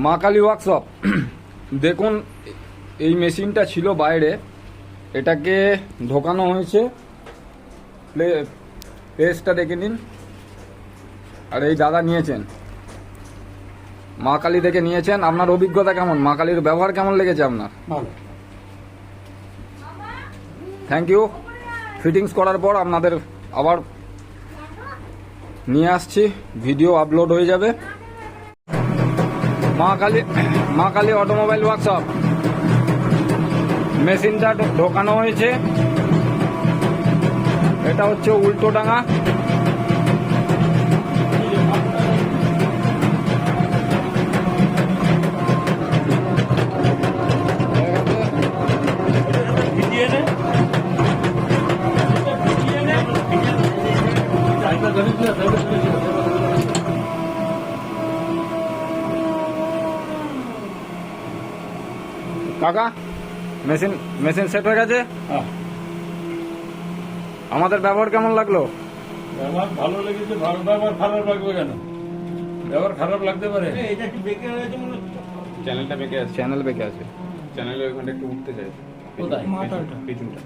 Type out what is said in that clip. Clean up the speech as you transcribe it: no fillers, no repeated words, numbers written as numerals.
মা কালী ওয়ার্কশপ। দেখুন, এই মেশিনটা ছিল বাইরে, এটাকে ঢোকানো হয়েছে। প্লেসটা দেখে নিন। আর এই দাদা নিয়েছেন, মা কালী থেকে নিয়েছেন। আপনার অভিজ্ঞতা কেমন? মা কালীর ব্যবহার কেমন লেগেছে আপনার? ভালো। Thank you. ফিটিংস করার পর আপনাদের আবার নিয়ে আসছি, ভিডিও আপলোড হয়ে যাবে। মা কালী অটোমোবাইল ওয়ার্কশপ, মেশিনটা ঢোকানো হয়েছে। এটা হচ্ছে উল্টোডাঙ্গা। কাকা, মেশিন সেট হয়ে গেছে। আমাদের ব্যবহার কেমন লাগলো? ব্যবহার ভালো লেগেছে। ভালো ব্যবহার খারাপ লাগবে কেন? ব্যবহার খারাপ লাগতে পারে। চ্যানেলটা বেঁকে আছে। চ্যানেল বেঁকে আছে। চ্যানেলের ওখানে একটু উঠতে চাই। কোথায়? পিছনটা।